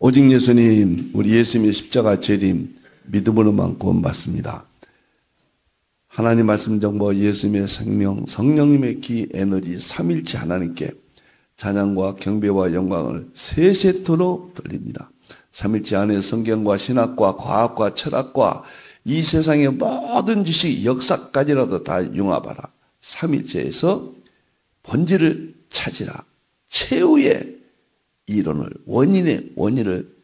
오직 예수님, 우리 예수님의 십자가 재림 믿음으로만 구원받습니다. 하나님 말씀 정보, 예수님의 생명, 성령님의 기, 에너지, 삼일체 하나님께 찬양과 경배와 영광을 세세토록 돌립니다. 삼일체 안에 성경과 신학과 과학과 철학과 이 세상의 모든 지식, 역사까지라도 다 융합하라. 삼일체에서 본질을 찾으라. 최후의 이론을, 원인의 원인을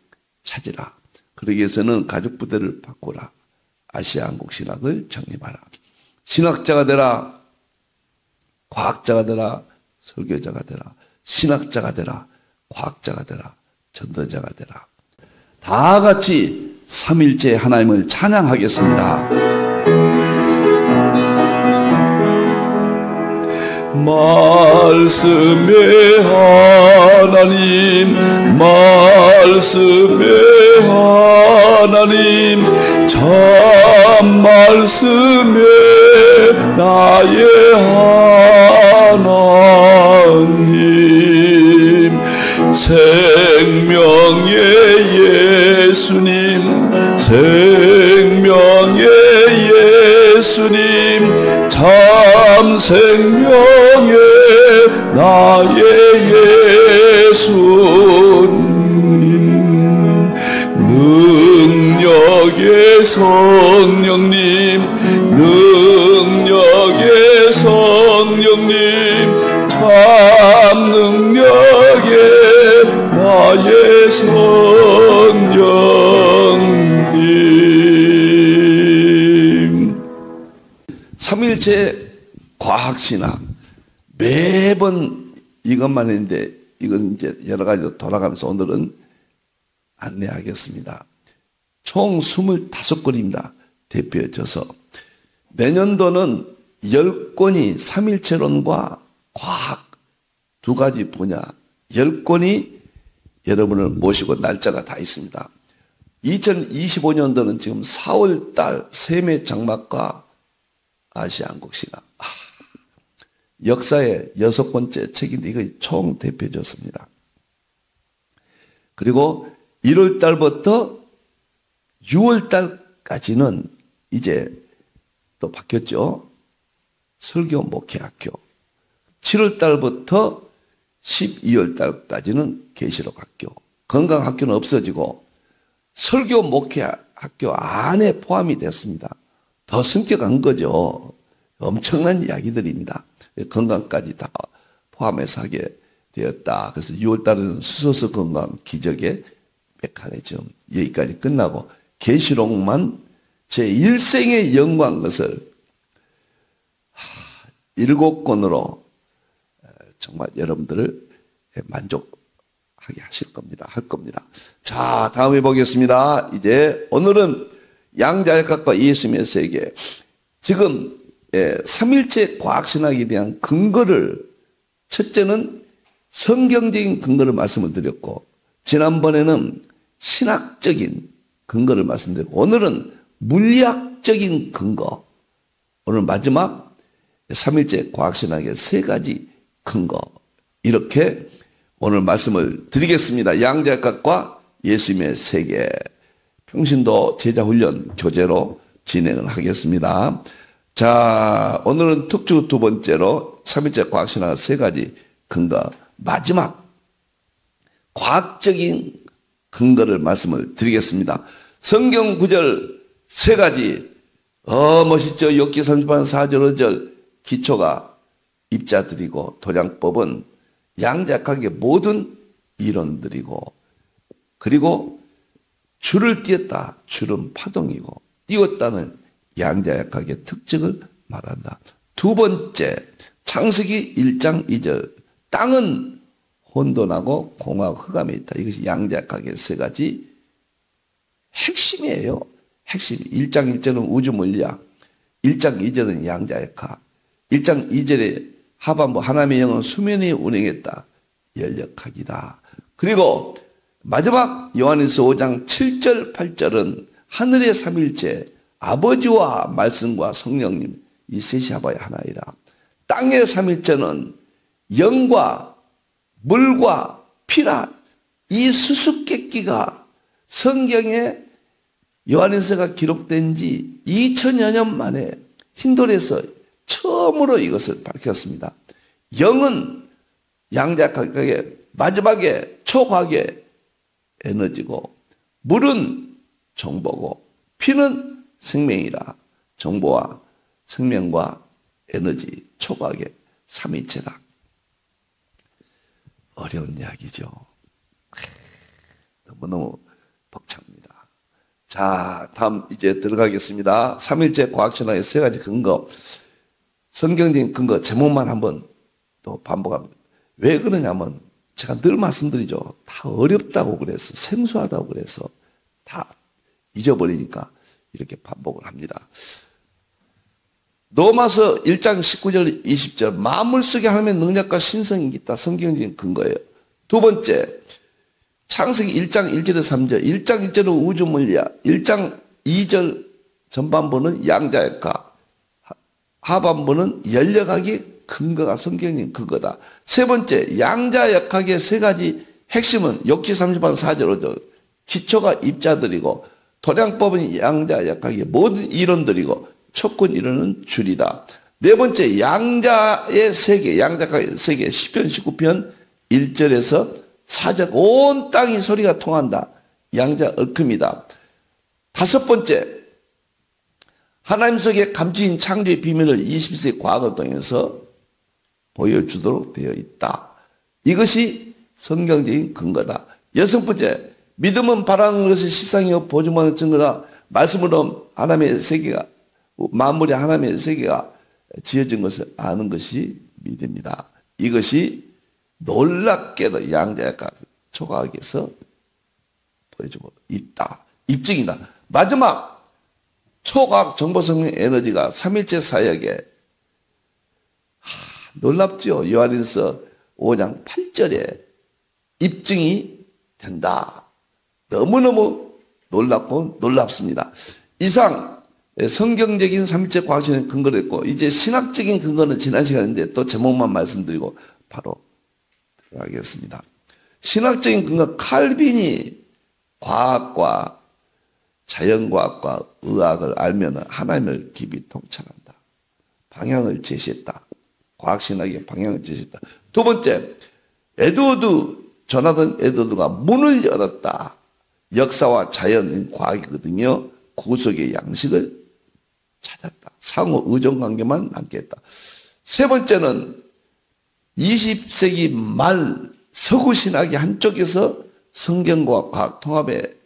찾으라. 그러기 위해서는 가죽부대를 바꾸라. 아시아 한국 신학을 정립하라. 신학자가 되라. 과학자가 되라. 설교자가 되라. 신학자가 되라. 과학자가 되라. 전도자가 되라. 다 같이 삼일째 하나님을 찬양하겠습니다. 말씀의 하나님, 말씀의 하나님, 참 말씀의 나의 하나님, 생명의 예수님, 생명의 예수님, 참 생명의 나의 예수님, 능력의 성령님, 능력의 성령님, 참 능력의 나의 성령님. 삼일체 과학신학 매번 이것만 했는데 이건 이제 여러 가지로 돌아가면서 오늘은 안내하겠습니다. 총 25권입니다. 대표져서 내년도는 10권이 삼일체론과 과학 두 가지 분야 10권이 여러분을 모시고 날짜가 다 있습니다. 2025년도는 지금 4월달 세매 장막과 아시아 한국 신학. 역사의 6번째 책인데 이거 총 대표졌습니다. 그리고 1월 달부터 6월 달까지는 이제 또 바뀌었죠. 설교 목회학교. 7월 달부터 12월 달까지는 계시록 학교. 건강학교는 없어지고 설교 목회학교 안에 포함이 됐습니다. 더 성격한 거죠. 엄청난 이야기들입니다. 건강까지 다 포함해서 하게 되었다. 그래서 6월 달에는 수소수 건강 기적의 메커니즘 여기까지 끝나고 계시록만 제 일생의 영광 것을 7권으로 정말 여러분들을 만족하게 하실 겁니다. 할 겁니다. 자, 다음에 보겠습니다. 이제 오늘은 양자역학과 예수님의 세계. 지금 삼일체 과학신학에 대한 근거를 첫째는 성경적인 근거를 말씀을 드렸고 지난번에는 신학적인 근거를 말씀드렸고 오늘은 물리학적인 근거. 오늘 마지막 삼일체 과학신학의 3가지 근거. 이렇게 오늘 말씀을 드리겠습니다. 양자역학과 예수님의 세계. 평신도 제자훈련 교재로 진행을 하겠습니다. 자, 오늘은 특주 2번째로 삼일체 과학신학 3가지 근거. 마지막 과학적인 근거를 말씀을 드리겠습니다. 성경 구절 3가지. 멋있죠. 욥기 30편 4절 5절 기초가 입자들이고 도량법은 양자역학의 모든 이론들이고 그리고 줄을 띄었다. 줄은 파동이고 띄웠다는 양자역학의 특징을 말한다. 2번째 창세기 1장 2절 땅은 혼돈하고 공하고 흑암에 있다. 이것이 양자역학의 3가지 핵심이에요. 핵심. 1장 1절은 우주물리학, 1장 2절은 양자역학, 1장 2절에 하반부 하나님의 영은 수면에 운행했다. 연력학이다. 그리고 마지막 요한일서 5장 7절 8절은 하늘의 삼일체 아버지와 말씀과 성령님 이 셋이 합하여 하나이라. 땅의 삼일체는 영과 물과 피라 이 수수께끼 읽기가 성경에 요한일서가 기록된 지 2000여 년 만에 힌돌에서 처음으로 이것을 밝혔습니다. 영은 양자역학의 마지막에 초과학의 에너지고, 물은 정보고, 피는 생명이라. 정보와 생명과 에너지, 초과학의 삼위체다. 어려운 이야기죠. 너무너무 벅찹니다. 자, 다음 이제 들어가겠습니다. 삼일체 과학신학의 세 가지 근거. 성경적인 근거 제목만 한번 또 반복합니다. 왜 그러냐면 제가 늘 말씀드리죠. 다 어렵다고 그래서, 생소하다고 그래서 다 잊어버리니까 이렇게 반복을 합니다. 로마서 1장 19절 20절 만물 속에 하나님의 능력과 신성이 있다. 성경적인 근거예요. 두 번째, 창세기 1장 1절에서 3절. 1장 1절은 우주물리학, 1장 2절 전반부는 양자역학, 하반부는 연력학이 근거가 성경적인 근거다. 세 번째, 양자역학의 세 가지 핵심은 욥기 30장 4절 5절. 기초가 입자들이고 도량법은 양자역학의 모든 이론들이고 촉근 이론은 줄이다. 네 번째, 양자의 세계, 양자역학의 세계, 시편 19편 1절에서 4절, 온 땅이 소리가 통한다. 양자 얽힘이다. 다섯 번째, 하나님 속에 감추인 창조의 비밀을 20세기 과학을 통해서 보여주도록 되어 있다. 이것이 성경적인 근거다. 여섯 번째, 믿음은 바라는 것을 실상이요 보증하는 증거라. 말씀으로 하나님의 세계가, 만물이 하나님의 세계가 지어진 것을 아는 것이 믿음이다. 이것이 놀랍게도 양자역학 초과학에서 보여주고 있다. 입증이다. 마지막, 초과학 정보성명 에너지가 삼일체 사역에 놀랍죠. 요한일서 5장 8절에 입증이 된다. 너무너무 놀랍고 놀랍습니다. 이상 성경적인 삼일체 과학신의 근거를 했고, 이제 신학적인 근거는 지난 시간인데 또 제목만 말씀드리고 바로 들어가겠습니다. 신학적인 근거, 칼빈이 과학과 자연과학과 의학을 알면 하나님을 깊이 통찰한다. 방향을 제시했다. 과학신학의 방향을 제시했다. 두 번째, 조나단 에드워드가 문을 열었다. 역사와 자연은 과학이거든요. 구속의 양식을 찾았다. 상호 의존관계만 남게 했다. 세 번째는 20세기 말 서구신학의 한쪽에서 성경과 과학 통합의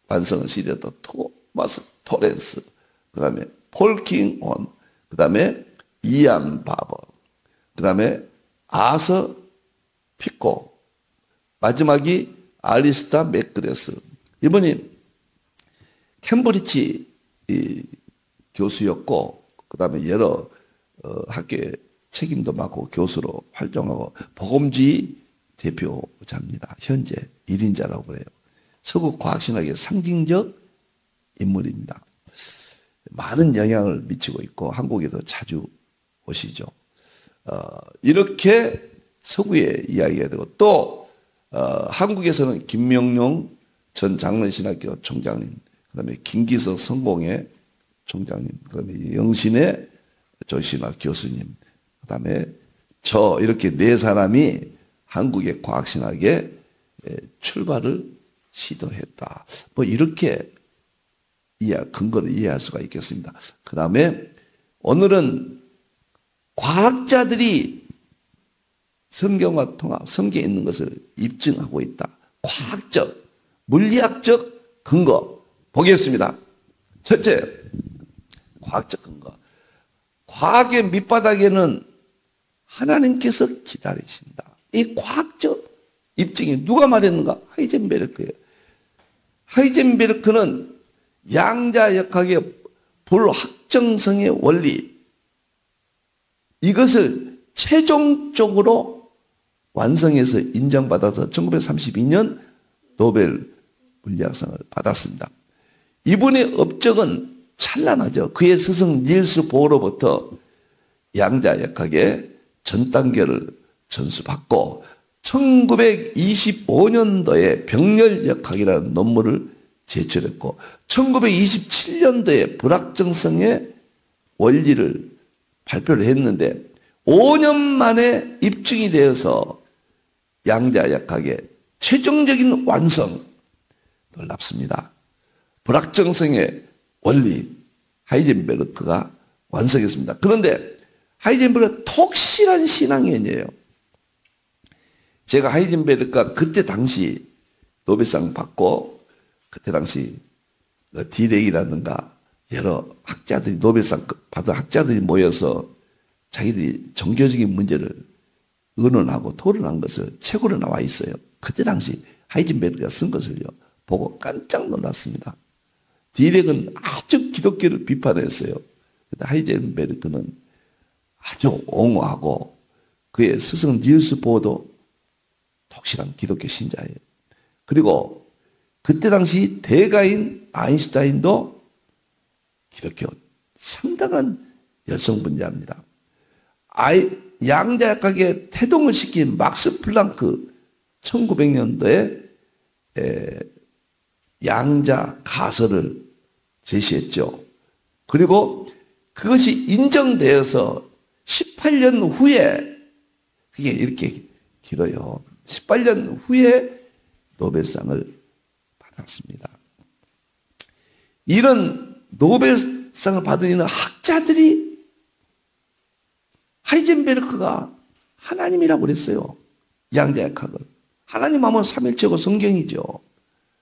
완성을 시켰던 토마스 토렌스, 그 다음에 폴킹온, 그 다음에 이안 바버, 그 다음에 아서 피코, 마지막이 알리스타 맥그레스. 이분이 캠브리지 교수였고, 그 다음에 여러 학교에 책임도 맡고 교수로 활동하고 복음주의 대표자입니다. 현재 1인자라고 그래요. 서구 과학신학의 상징적 인물입니다. 많은 영향을 미치고 있고 한국에도 자주 오시죠. 이렇게 서구의 이야기가 되고, 또 한국에서는 김명룡 전 장로신학교 총장님, 그 다음에 김기석 성공회 총장님, 그 다음에 영신의 조신학 교수님, 그 다음에 저 이렇게 네 사람이 한국의 과학신학의 출발을 시도했다. 뭐 이렇게 근거를 이해할 수가 있겠습니다. 그 다음에 오늘은 과학자들이 성경과 통합, 성경에 있는 것을 입증하고 있다. 과학적, 물리학적 근거 보겠습니다. 첫째, 과학적 근거. 과학의 밑바닥에는 하나님께서 기다리신다. 이 과학적 입증이 누가 말했는가? 하이젠베르크예요. 하이젠베르크는 양자역학의 불확정성의 원리, 이것을 최종적으로 완성해서 인정받아서 1932년 노벨 물리학상을 받았습니다. 이분의 업적은 찬란하죠. 그의 스승 닐스 보어로부터 양자역학의 전 단계를 전수받고 1925년도에 병렬역학이라는 논문을 제출했고 1927년도에 불확정성의 원리를 발표를 했는데 5년 만에 입증이 되어서 양자역학의 최종적인 완성. 놀랍습니다. 불확정성의 원리 하이젠베르크가 완성했습니다. 그런데 하이젠베르크가 독실한 신앙인이에요. 제가 하이젠베르크가 그때 당시 노벨상 받고 그때 당시 디렉이라든가 여러 학자들이 노벨상 받은 학자들이 모여서 자기들이 종교적인 문제를 의논하고 토론한 것을 책으로 나와 있어요. 그때 당시 하이젠베르크가 쓴 것을요 보고 깜짝 놀랐습니다. 디렉은 아주 기독교를 비판했어요. 근데 하이젠베르크는 아주 옹호하고 그의 스승 닐스 보도 독실한 기독교 신자예요. 그리고 그때 당시 대가인 아인슈타인도 기독교 상당한 열성분자입니다. 양자역학에 태동을 시킨 막스 플랑크 1900년도에 양자 가설을 제시했죠. 그리고 그것이 인정되어서 18년 후에 그게 이렇게 길어요. 18년 후에 노벨상을 받았습니다. 이런 노벨상을 받은 이는 학자들이 하이젠베르크가 하나님이라고 그랬어요. 양자역학을. 하나님 하면 삼일체고 성경이죠.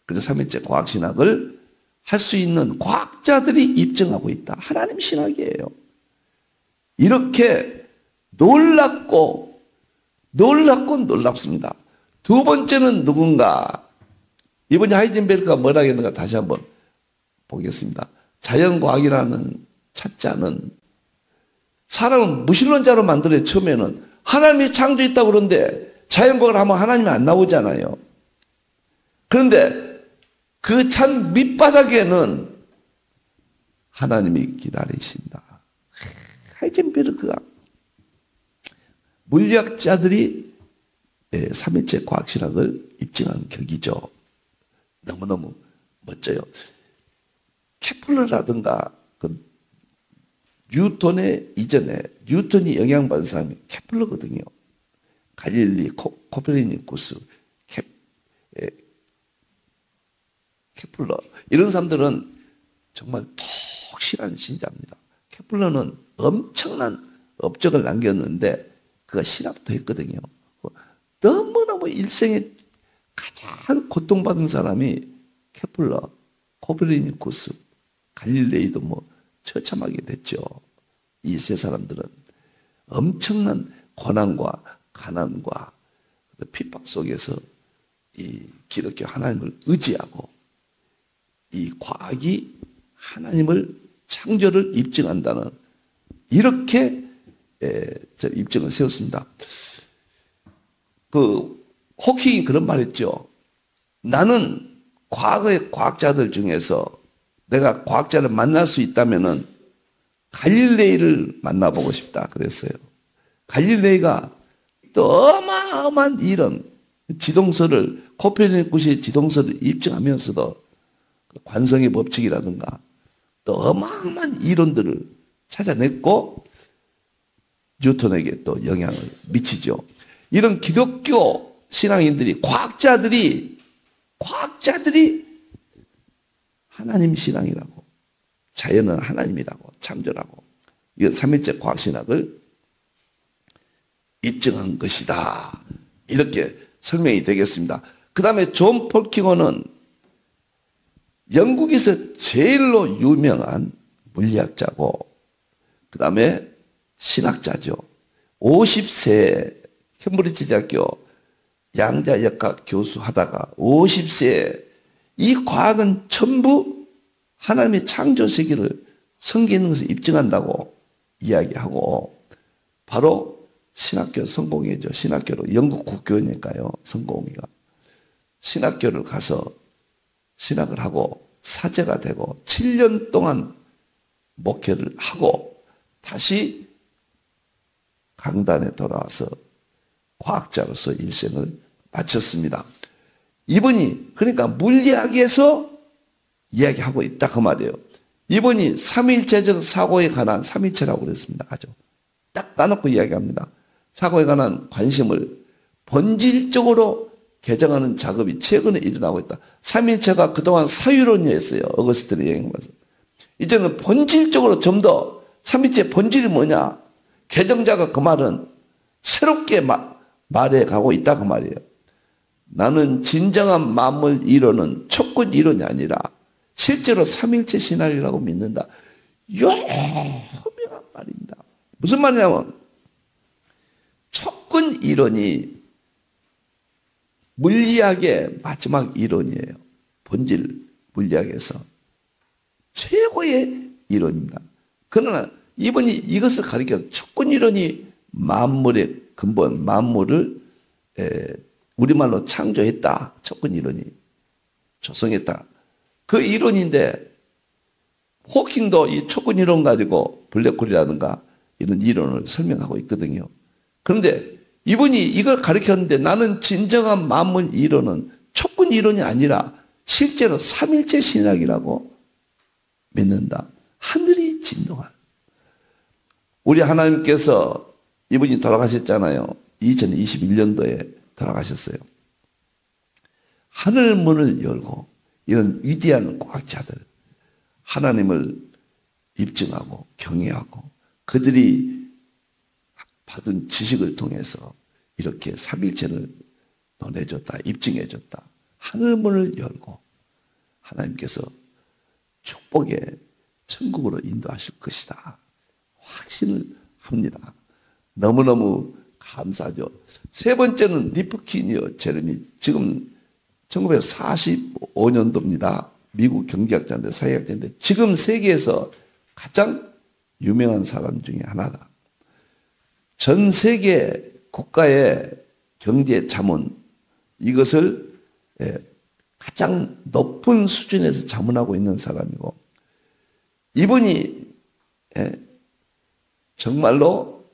그래서 삼일체 과학신학을 할 수 있는 과학자들이 입증하고 있다. 하나님 신학이에요. 이렇게 놀랍고 놀랍습니다. 두 번째는 누군가? 이번에 하이젠베르크가 뭐라 했는가 다시 한번 보겠습니다. 자연과학이라는 찾자는 사람을 무신론자로 만들어요. 처음에는 하나님이 창조했다고 그러는데 자연과학을 하면 하나님이 안 나오잖아요. 그런데 그 참 밑바닥에는 하나님이 기다리신다. 하이젠베르크가 물리학자들이 삼일체 과학신학을 입증한 격이죠. 너무너무 멋져요. 케플러라든가 그 뉴턴의 이전에 뉴턴이 영향받은 사람이 케플러거든요. 갈릴리, 코페르니쿠스, 케플러 이런 사람들은 정말 독실한 신자입니다. 케플러는 엄청난 업적을 남겼는데 그가 신학도 했거든요. 너무너무 일생에 가장 고통받은 사람이 케플러, 코페르니쿠스, 갈릴레이도 뭐 처참하게 됐죠. 이 세 사람들은 엄청난 고난과 가난과 핍박 속에서 이 기독교 하나님을 의지하고 이 과학이 하나님을 창조를 입증한다는 이렇게 입증을 세웠습니다. 그 호킹이 그런 말했죠. 나는 과거의 과학자들 중에서 내가 과학자를 만날 수 있다면은 갈릴레이를 만나보고 싶다 그랬어요. 갈릴레이가 또 어마어마한 이런 지동설을 코페르니쿠스의 지동설을 입증하면서도 관성의 법칙이라든가 또 어마어마한 이론들을 찾아냈고 뉴턴에게 또 영향을 미치죠. 이런 기독교 신앙인들이 과학자들이 하나님 신앙이라고 자연은 하나님이라고 창조라고 이 삼일체 과학신학을 입증한 것이다. 이렇게 설명이 되겠습니다. 그 다음에 존 폴킹어는 영국에서 제일로 유명한 물리학자고 그 다음에 신학자죠. 50세 캠브리지 대학교 양자역학 교수 하다가 50세에 이 과학은 전부 하나님의 창조 세계를 성경에 있는 것을 입증한다고 이야기하고 바로 신학교 성공회죠. 신학교로 영국 국교니까요. 성공회가 신학교를 가서 신학을 하고 사제가 되고 7년 동안 목회를 하고 다시 강단에 돌아와서 과학자로서 일생을 마쳤습니다. 이분이 그러니까 물리학에서 이야기하고 있다 그 말이에요. 이분이 삼위일체적 사고에 관한 삼위일체라고 그랬습니다. 아주 딱 까놓고 이야기합니다. 사고에 관한 관심을 본질적으로 개정하는 작업이 최근에 일어나고 있다. 삼위일체가 그동안 사유론이었어요. 어거스틴의 얘기하면서. 이제는 본질적으로 좀 더 삼위일체의 본질이 뭐냐. 개정자가 그 말은 새롭게 말해가고 있다 그 말이에요. 나는 진정한 만물 이론은 촉근 이론이 아니라 실제로 삼위일체 신학이라고 믿는다. 현명한 말입니다. 무슨 말이냐면 촉근 이론이 물리학의 마지막 이론이에요. 본질 물리학에서 최고의 이론입니다. 그러나 이분이 이것을 가리켜서 촉근 이론이 만물의 근본, 만물을 우리말로 창조했다. 촉근 이론이 조성했다. 그 이론인데 호킹도 이 촉근 이론 가지고 블랙홀이라든가 이런 이론을 설명하고 있거든요. 그런데 이분이 이걸 가르쳤는데 나는 진정한 만물 이론은 촉근 이론이 아니라 실제로 삼일체 신학이라고 믿는다. 하늘이 진동한. 우리 하나님께서 이분이 돌아가셨잖아요. 2021년도에 돌아가셨어요. 하늘 문을 열고 이런 위대한 과학자들 하나님을 입증하고 경외하고 그들이 받은 지식을 통해서 이렇게 삼일체를 논해줬다. 입증해줬다. 하늘 문을 열고 하나님께서 축복의 천국으로 인도하실 것이다. 확신을 합니다. 너무너무 감사하죠. 세 번째는 리프킨이요. 제레미. 지금 1945년도입니다. 미국 경제학자인데 사회학자인데 지금 세계에서 가장 유명한 사람 중에 하나다. 전 세계 국가의 경제 자문 이것을 가장 높은 수준에서 자문하고 있는 사람이고 이분이 정말로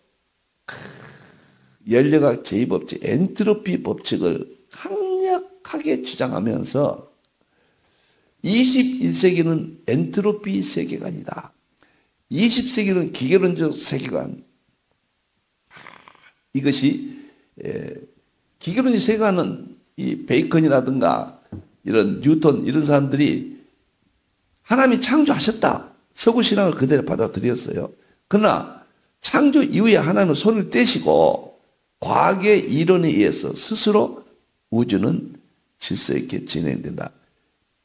연력학 제2법칙 엔트로피 법칙을 강력하게 주장하면서 21세기는 엔트로피 세계관이다. 20세기는 기계론적 세계관. 이것이 기계론적 세계관은 이 베이컨이라든가 이런 뉴턴 이런 사람들이 하나님이 창조하셨다. 서구신앙을 그대로 받아들였어요. 그러나 창조 이후에 하나님은 손을 떼시고 과학의 이론에 의해서 스스로 우주는 질서 있게 진행된다.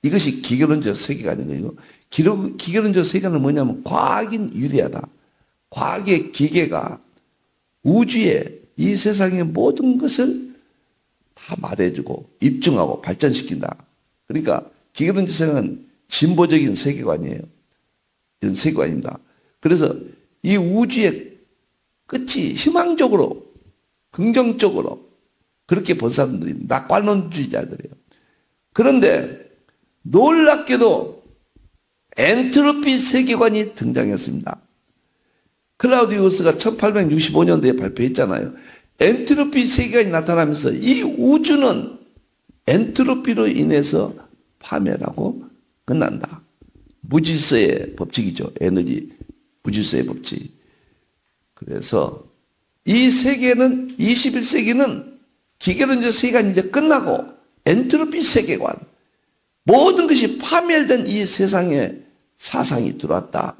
이것이 기계론적 세계관인 거예요. 기계론적 세계관은 뭐냐면 과학인 유리하다. 과학의 기계가 우주의 이 세상의 모든 것을 다 말해주고 입증하고 발전시킨다. 그러니까 기계론적 세계관은 진보적인 세계관이에요. 이런 세계관입니다. 그래서 이 우주의 끝이 희망적으로 긍정적으로 그렇게 본 사람들이 낙관론주의자들이에요. 그런데 놀랍게도 엔트로피 세계관이 등장했습니다. 클라우디우스가 1865년도에 발표했잖아요. 엔트로피 세계관이 나타나면서 이 우주는 엔트로피로 인해서 파멸하고 끝난다. 무질서의 법칙이죠. 에너지 무질서의 법칙. 그래서 이 세계는 21세기는 기계론적 세계관이 이제 끝나고 엔트로피 세계관 모든 것이 파멸된 이 세상에 사상이 들어왔다.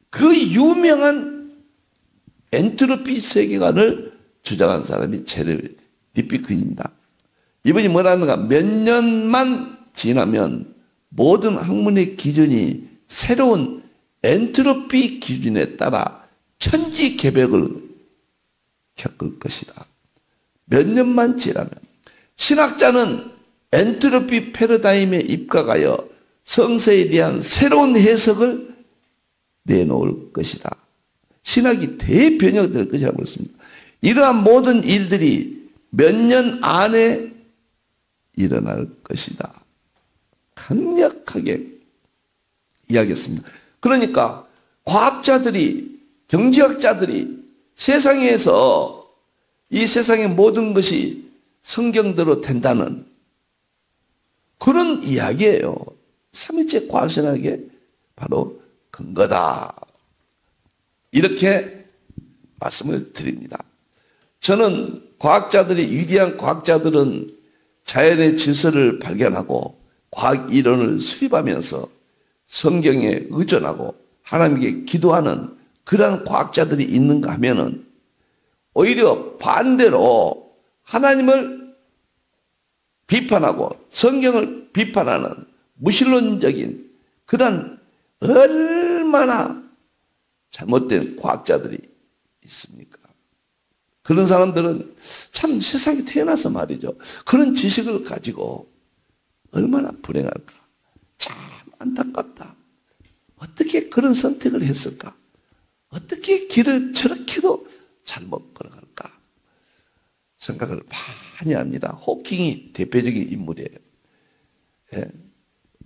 그 유명한 엔트로피 세계관을 주장한 사람이 제레미 리프킨입니다. 이분이 뭐라는가? 몇 년만 지나면 모든 학문의 기준이 새로운 엔트로피 기준에 따라 천지개벽을 겪을 것이다. 몇 년만 지나면 신학자는 엔트로피 패러다임에 입각하여 성서에 대한 새로운 해석을 내놓을 것이다. 신학이 대변혁될 것이라고 했습니다. 이러한 모든 일들이 몇 년 안에 일어날 것이다. 강력하게 이야기했습니다. 그러니까 과학자들이 경제학자들이 세상에서 이 세상의 모든 것이 성경대로 된다는 그런 이야기예요. 삼위일체 과학신학의 바로 근거다. 이렇게 말씀을 드립니다. 저는 위대한 과학자들은 자연의 질서를 발견하고 과학 이론을 수립하면서 성경에 의존하고 하나님께 기도하는 그러한 과학자들이 있는가 하면은 오히려 반대로 하나님을 비판하고 성경을 비판하는 무신론적인 그런 얼마나 잘못된 과학자들이 있습니까? 그런 사람들은 참 세상에 태어나서 말이죠. 그런 지식을 가지고 얼마나 불행할까. 참 안타깝다. 어떻게 그런 선택을 했을까? 어떻게 길을 저렇게도 잘못 걸어갈까? 생각을 많이 합니다. 호킹이 대표적인 인물이에요. 예.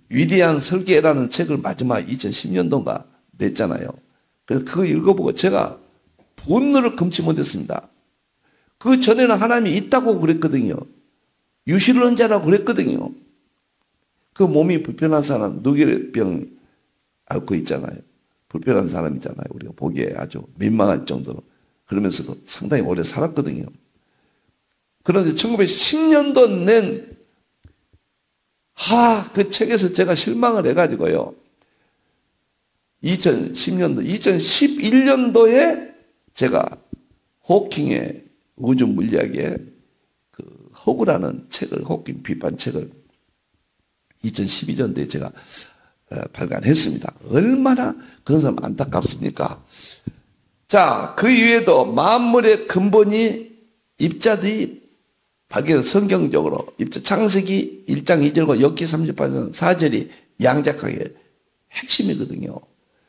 위대한 설계라는 책을 마지막 2010년도인가 냈잖아요. 그래서 그거 읽어보고 제가 분노를 금치 못했습니다. 그 전에는 하나님이 있다고 그랬거든요. 유실론자라고 그랬거든요. 그 몸이 불편한 사람, 뇌결병 앓고 있잖아요. 불편한 사람이잖아요. 우리가 보기에 아주 민망할 정도로. 그러면서도 상당히 오래 살았거든요. 그런데 1910년도 낸 그 책에서 제가 실망을 해가지고요. 2010년도, 2011년도에 제가 호킹의 우주 물리학의 그 허구라는 책을, 호킹 비판 책을 2012년도에 제가 발간했습니다. 얼마나 그런 사람 안타깝습니까? 자, 그 이외에도 만물의 근본이 입자들이 발견 성경적으로 창세기 1장 2절과 욥기 38장 4절이 양자하게 핵심이거든요.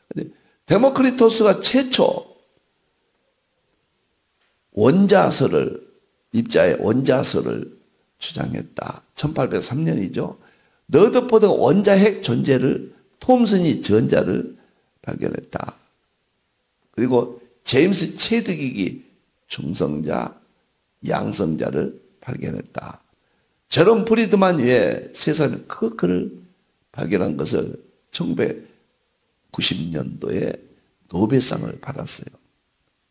근데 데모크리토스가 최초 입자의 원자설을 주장했다. 1803년이죠. 러더포드가 원자핵 존재를, 톰슨이 전자를 발견했다. 그리고 제임스 체드기기 중성자, 양성자를 발견했다. 제롬 프리드만 외에 세상에 크크를 발견한 것을 1990년도에 노벨상을 받았어요.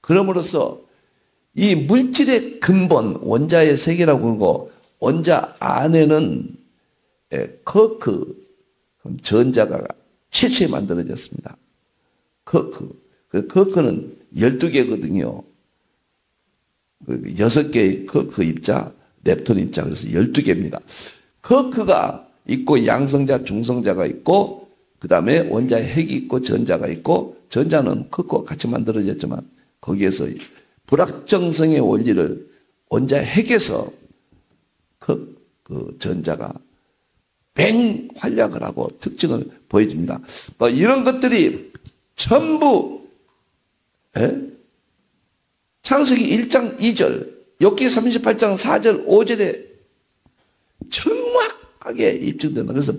그럼으로써 이 물질의 근본, 원자의 세계라고 하고 원자 안에는 전자가 최초에 만들어졌습니다. 커크는 12개거든요. 6개의 커크 입자, 렙톤 입자, 그래서 12개입니다. 커크가 있고 양성자, 중성자가 있고 그 다음에 원자의 핵이 있고 전자가 있고, 전자는 커크와 같이 만들어졌지만 거기에서 불확정성의 원리를 원자의 핵에서 그 전자가 맹활약을 하고 특징을 보여줍니다. 이런 것들이 전부 창세기 1장 2절, 욥기 38장 4절, 5절에 정확하게 입증된다. 그래서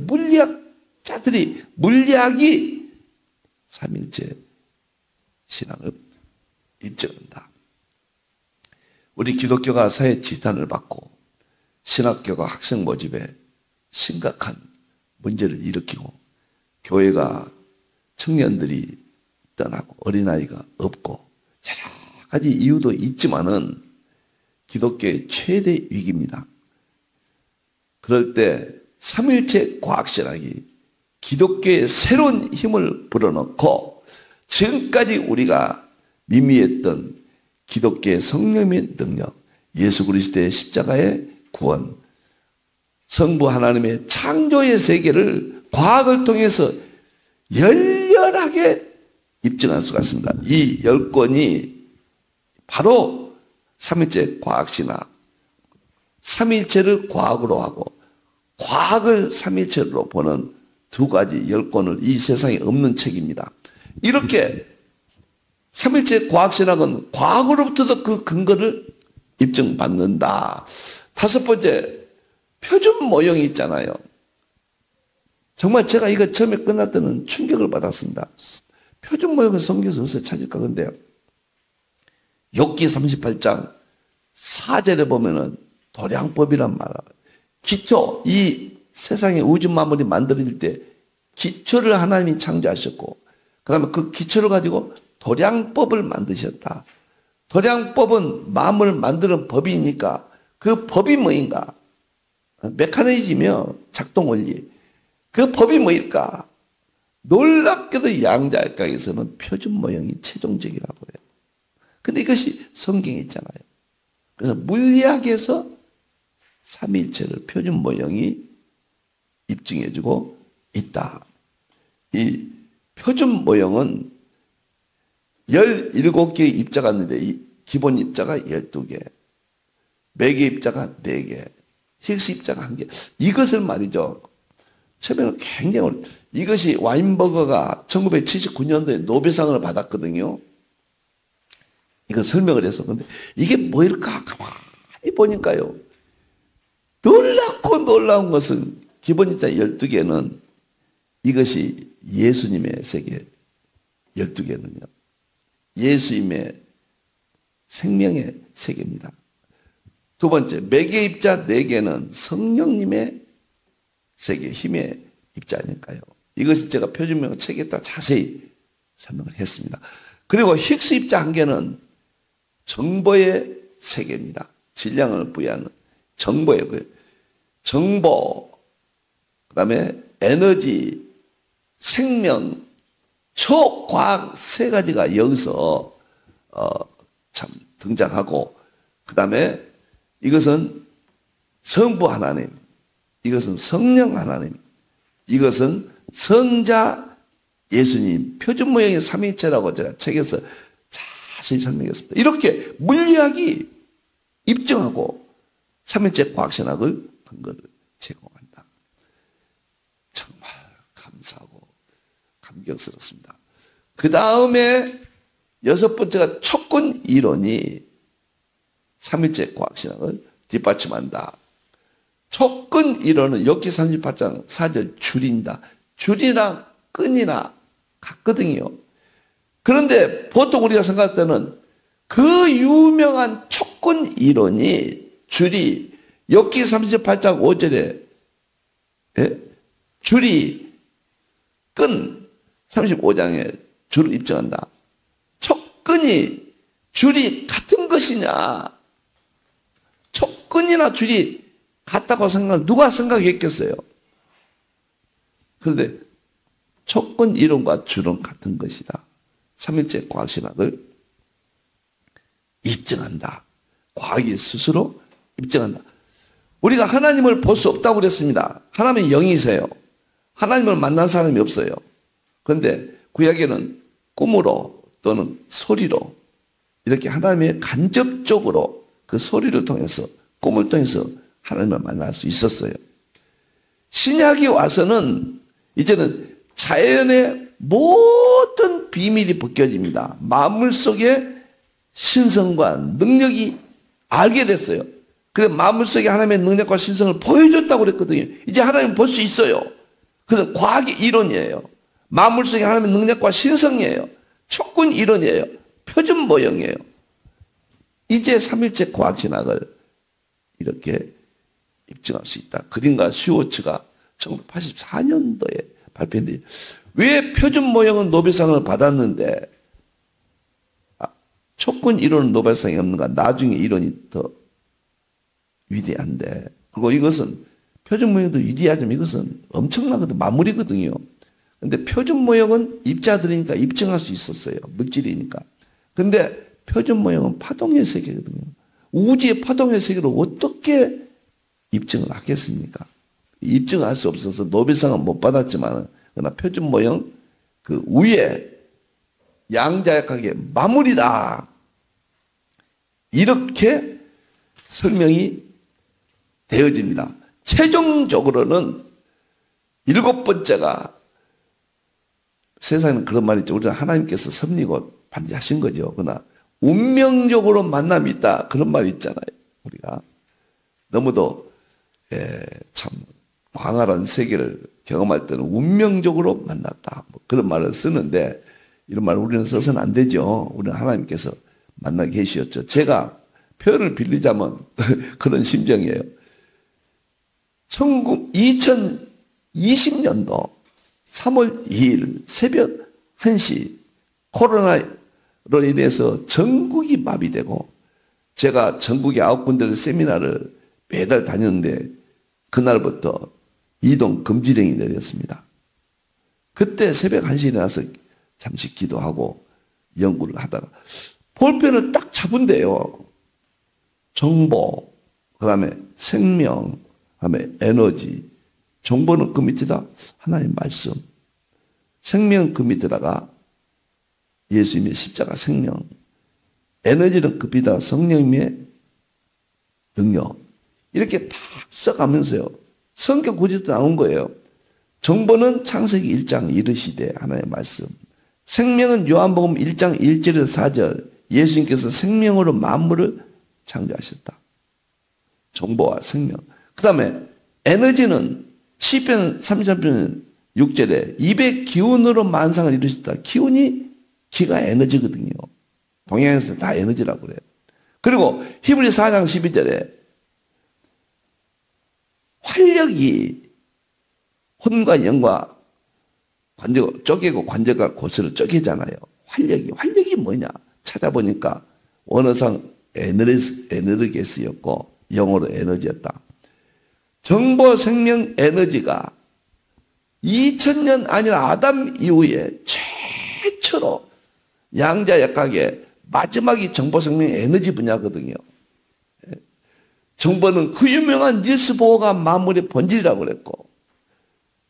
물리학이 삼일체 신앙을 입증한다. 우리 기독교가 사회 지탄을 받고 신학교가 학생 모집에 심각한 문제를 일으키고 교회가 청년들이 떠나고 어린아이가 없고 여러 가지 이유도 있지만은 기독교의 최대 위기입니다. 그럴 때 삼위일체 과학신학이 기독교의 새로운 힘을 불어넣고 지금까지 우리가 미미했던 기독교의 성령의 능력, 예수 그리스도의 십자가의 구원, 성부 하나님의 창조의 세계를 과학을 통해서 열렬하게 입증할 수가 있습니다. 이 10권이 바로 삼위일체 과학신학, 삼위일체를 과학으로 하고 과학을 삼위일체로 보는 두 가지 10권을 이 세상에 없는 책입니다. 이렇게 삼위일체 과학신학은 과학으로부터도 그 근거를 입증받는다. 다섯 번째, 표준 모형이 있잖아요. 정말 제가 이거 처음에 끝날 때는 충격을 받았습니다. 표준 모형을 성경에서 어디서 찾을까? 근데요, 욥기 38장 4절에 보면은 도량법이란 말을 기초, 이 세상의 우주 만물이 만들어질 때 기초를 하나님이 창조하셨고 그 다음에 그 기초를 가지고 도량법을 만드셨다. 도량법은 만물을 만드는 법이니까 그 법이 뭐인가? 메커니즘이며 작동 원리. 그 법이 뭐일까? 놀랍게도 양자역학에서는 표준 모형이 최종적이라고 해요. 근데 이것이 성경에 있잖아요. 그래서 물리학에서 삼위일체를 표준 모형이 입증해주고 있다. 이 표준 모형은 17개의 입자가 있는데 이 기본 입자가 12개, 매개 입자가 4개, 히그스 입자가 1개. 이것을 말이죠. 처음에는 굉장히 이것이 와인버거가 1979년도에 노벨상을 받았거든요. 이거 설명을 해서. 근데 이게 뭐일까? 가만히 보니까요. 놀랍고 놀라운 것은 기본 입자 12개는 이것이 예수님의 세계 12개는요. 예수님의 생명의 세계입니다. 두 번째, 매개 입자 4개는 성령님의 세계, 힘의 입자니까요. 이것이 제가 표준명 책에 다 자세히 설명을 했습니다. 그리고 히그스 입자 1개는 정보의 세계입니다. 질량을 부여하는 정보의 정보, 그 다음에 에너지, 생명, 초과학 3가지가 여기서 참 등장하고 그 다음에 이것은 성부 하나님, 이것은 성령 하나님, 이것은 성자 예수님, 표준 모형의 삼위일체라고 제가 책에서 자세히 설명했습니다. 이렇게 물리학이 입증하고 삼위일체 과학신학을 근거를 제공한다. 정말 감사하고 감격스럽습니다. 그 다음에 6번째가 촉근 이론이 삼위일체 과학신학을 뒷받침한다. 촉근 이론은 욥기 38장 4절 줄인다. 줄이나 끈이나 같거든요. 그런데 보통 우리가 생각할 때는 그 유명한 촉근 이론이 줄이 욥기 38장 5절에 줄이 끈 35장에 줄을 입증한다. 촉근이 줄이 같은 것이냐? 촉근이나 줄이 같다고 누가 생각했겠어요? 그런데 촉근 이론과 줄은 같은 것이다. 삼위일체 과학신학을 입증한다. 과학이 스스로 입증한다. 우리가 하나님을 볼 수 없다고 그랬습니다. 하나님은 영이세요. 하나님을 만난 사람이 없어요. 그런데 구약에는 꿈으로 또는 소리로 이렇게 하나님의 간접적으로 그 소리를 통해서 꿈을 통해서 하나님을 만날 수 있었어요. 신약이 와서는 이제는 자연의 모든 비밀이 벗겨집니다. 만물 속에 신성과 능력이 알게 됐어요. 그래서 만물 속에 하나님의 능력과 신성을 보여줬다고 그랬거든요. 이제 하나님 볼 수 있어요. 그래서 과학의 이론이에요. 만물 속에 하나님의 능력과 신성이에요. 촉근 이론이에요. 표준 모형이에요. 이제 삼일체 과학신학을 이렇게 입증할 수 있다. 그린과 슈워츠가 1984년도에 발표했는데 왜 표준 모형은 노벨상을 받았는데 촉근 이론은 노벨상이 없는가? 나중에 이론이 더 위대한데 그리고 이것은 표준 모형도 위대하지만 이것은 엄청나거든. 만물이거든요. 근데 표준 모형은 입자들이니까 입증할 수 있었어요. 물질이니까. 근데 표준 모형은 파동의 세계거든요. 우주의 파동의 세계를 어떻게 입증을 하겠습니까? 입증할 수 없어서 노벨상은 못 받았지만 그러나 표준 모형 그 위에 양자역학의 마무리다. 이렇게 설명이 되어집니다. 최종적으로는 7번째가 세상에는 그런 말이 있죠. 우리는 하나님께서 섭리고 반드시 거죠. 그러나 운명적으로 만남이 있다. 그런 말이 있잖아요. 우리가 너무도 참 광활한 세계를 경험할 때는 운명적으로 만났다. 뭐 그런 말을 쓰는데 이런 말을 우리는 써서는 안 되죠. 우리는 하나님께서 만나게 계시었죠. 제가 표현을 빌리자면 그런 심정이에요. 2020년도 3월 2일 새벽 1시 코로나로 인해서 전국이 마비되고 제가 전국의 9군데를 세미나를 매달 다녔는데 그날부터 이동 금지령이 내렸습니다. 그때 새벽 1시에 일어나서 잠시 기도하고 연구를 하다가 볼펜을 딱 잡은데요. 정보, 그 다음에 생명, 그 다음에 에너지. 정보는 그 밑에다 하나님 말씀. 생명 그 밑에다가 예수님의 십자가 생명. 에너지는 그 밑에다가 성령님의 능력. 이렇게 다 써가면서요. 성경 구절도 나온 거예요. 정보는 창세기 1장 이르시되 하나님의 말씀. 생명은 요한복음 1장 1절에서 4절. 예수님께서 생명으로 만물을 창조하셨다. 정보와 생명. 그 다음에 에너지는 시편 33편 6절에 입의 기운으로 만상을 이루셨다. 기운이 기가 에너지거든요. 동양에서 다 에너지라고 그래요. 그리고 히브리 4장 12절에 활력이 혼과 영과 관제가 쪼개고 관제가 고스를 쪼개잖아요. 활력이 뭐냐? 찾아보니까 원어상 에너게스였고 영어로 에너지였다. 정보, 생명, 에너지가 2000년 아니라 아담 이후에 최초로 양자역학의 마지막이 정보, 생명, 에너지 분야거든요. 정보는 그 유명한 닐스 보어가 만물의 본질이라고 그랬고,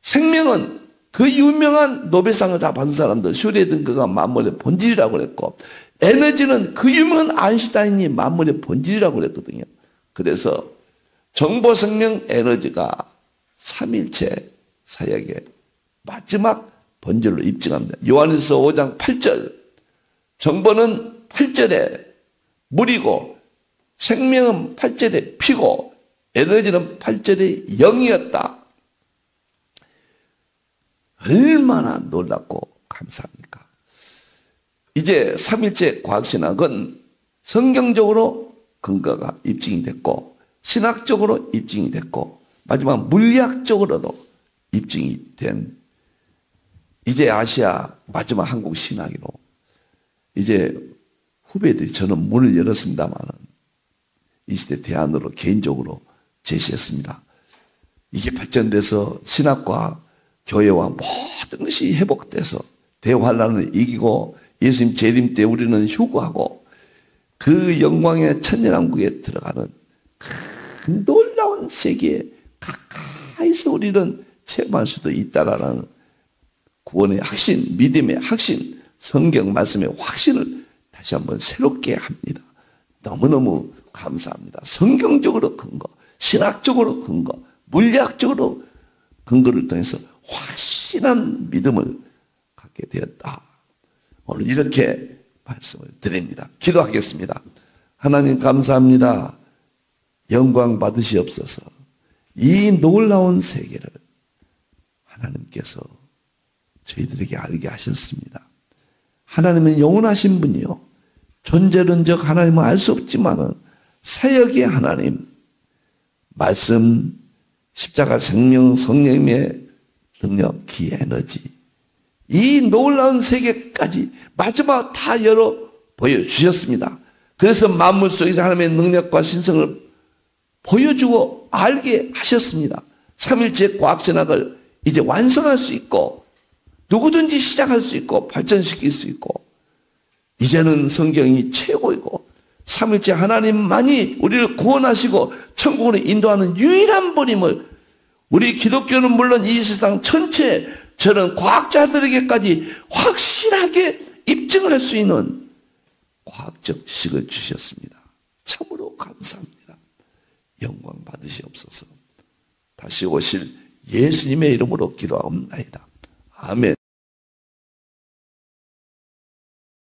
생명은 그 유명한 노벨상을 다 받은 사람들, 슈레딩거가 만물의 본질이라고 그랬고, 에너지는 그 유명한 아인슈타인이 만물의 본질이라고 그랬거든요. 그래서 정보, 생명, 에너지가 삼일체 사역의 마지막 본질로 입증합니다. 요한일서 5장 8절. 정보는 8절에 물이고 생명은 8절에 피고 에너지는 8절에 영이었다. 얼마나 놀랍고 감사합니까? 이제 삼일체 과학신학은 성경적으로 근거가 입증이 됐고 신학적으로 입증이 됐고 마지막 물리학적으로도 입증이 된 이제 아시아 마지막 한국 신학으로 이제 후배들이 저는 문을 열었습니다만은 이 시대 대안으로 개인적으로 제시했습니다. 이게 발전돼서 신학과 교회와 모든 것이 회복돼서 대환란을 이기고 예수님 재림 때 우리는 휴거하고 그 영광의 천년왕국에 들어가는 그 놀라운 세계에 가까이서 우리는 체험할 수도 있다라는 구원의 확신, 믿음의 확신, 성경 말씀의 확신을 다시 한번 새롭게 합니다. 너무너무 감사합니다. 성경적으로 근거, 신학적으로 근거, 물리학적으로 근거를 통해서 확실한 믿음을 갖게 되었다. 오늘 이렇게 말씀을 드립니다. 기도하겠습니다. 하나님 감사합니다. 영광 받으시옵소서. 이 놀라운 세계를 하나님께서 저희들에게 알게 하셨습니다. 하나님은 영원하신 분이요. 존재론적 하나님은 알 수 없지만은 사역의 하나님, 말씀, 십자가 생명, 성령의 능력, 기, 에너지 이 놀라운 세계까지 마지막 다 열어 보여주셨습니다. 그래서 만물 속에서 하나님의 능력과 신성을 보여주고 알게 하셨습니다. 삼일체 과학신학을 이제 완성할 수 있고 누구든지 시작할 수 있고 발전시킬 수 있고 이제는 성경이 최고이고 삼일체 하나님만이 우리를 구원하시고 천국으로 인도하는 유일한 분임을 우리 기독교는 물론 이 세상 전체 저는 과학자들에게까지 확실하게 입증할 수 있는 과학적 지식을 주셨습니다. 참으로 감사합니다. 영광 받으시옵소서. 다시 오실 예수님의 이름으로 기도하옵나이다. 아멘.